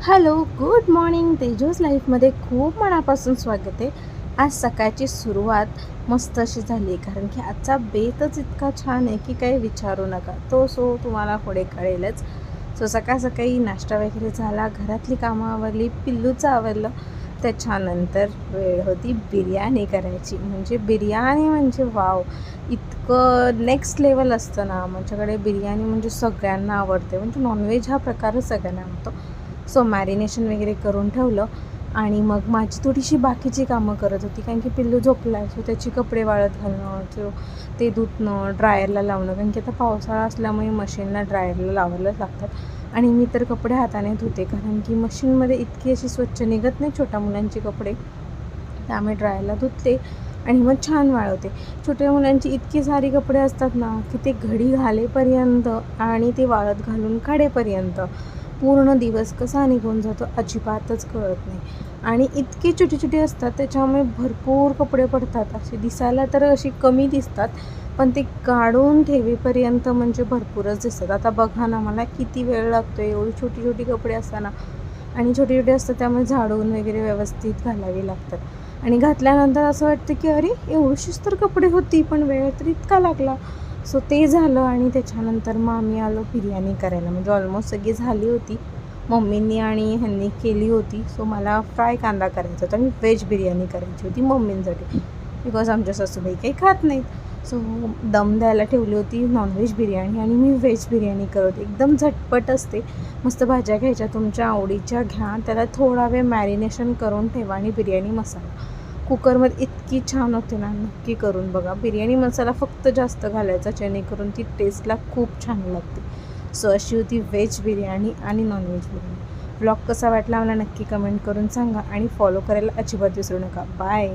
Hello, good morning. Tejas लाईफमध्ये खूप मनापासून स्वागत आहे. आज सकाळची सुरुवात मस्त अशी झाली कारण की आजचा बेतच इतका छान आहे की काही विचारू नका. तो तुम्हाला पुढे कळेलच. सकाळ सकाळी नाश्ता वगैरे झाला, घरातली कामं आवरली, पिल्लूचं आवरलं. त्याच्यानंतर वेळ होती बिर्याणी करायची. म्हणजे बिर्याणी म्हणजे वाव, इतकं नेक्स्ट लेवल असतं ना. माझ्याकडे बिर्याणी म्हणजे सगळ्यांना आवडते. म्हणजे नॉनव्हेज हा प्रकारच सगळ्यांना आवडतो. मॅरिनेशन वगैरे करून ठेवलं आणि मग माझी थोडीशी बाकीची कामं करत होती कारण की पिल्लू झोपला आहे. सो त्याची कपडे वाळत घालणं किंवा ते धुतणं, ड्रायरला लावणं, कारण की आता पावसाळा असल्यामुळे मशीनला ड्रायरला लावायलाच लागतात आणि मी तर कपडे हाताने धुते कारण की मशीनमध्ये इतकी अशी स्वच्छ निघत नाही छोट्या मुलांचे कपडे. त्यामुळे ड्रायरला धुतले आणि मग छान वाळवते. छोट्या मुलांची इतकी सारी कपडे असतात ना की ते घडी घालेपर्यंत आणि ते वाळत घालून काढेपर्यंत पूर्ण दिवस कसा निघून जातो अजिबातच कळत नाही. आणि इतकी छोटी छोटी असतात त्याच्यामुळे भरपूर कपडे पडतात. असे दिसायला तर अशी कमी दिसतात पण ते काढून ठेवेपर्यंत म्हणजे भरपूरच दिसतात. आता बघा ना, मला किती वेळ लागतो एवढी छोटी छोटी कपडे असताना. आणि छोटे छोटे असतात त्यामुळे झाडून वगैरे व्यवस्थित घालावी लागतात. आणि घातल्यानंतर असं वाटतं की अरे एवढीशीच तर कपडे होती पण वेळ तर इतका लागला. ते झालं आणि त्याच्यानंतर मग आम्ही आलो बिर्याणी करायला. म्हणजे ऑलमोस्ट सगळी झाली होती. मम्मींनी आणि ह्यांनी केली होती. मला फ्राय कांदा करायचा होता आणि व्हेज बिर्याणी करायची होती मम्मींसाठी, बिकॉज आमच्या सासूबाई काही खात नाहीत. दम द्यायला ठेवली होती नॉनव्हेज बिर्याणी आणि मी व्हेज बिर्याणी करत. एकदम झटपट असते. मस्त भाज्या घ्यायच्या तुमच्या आवडीच्या घ्या, त्याला थोडा वेळ मॅरिनेशन करून ठेवा आणि बिर्याणी मसाला कुकरमध्ये इतकी छान होते ना, नक्की करून बघा. बिर्याणी मसाला फक्त जास्त घालायचा जेणेकरून ती टेस्टला खूप छान लागते. अशी होती व्हेज बिर्याणी आणि नॉनव्हेज बिर्याणी. ब्लॉग कसा वाटला मला नक्की कमेंट करून सांगा आणि फॉलो करायला अजिबात विसरू नका. बाय.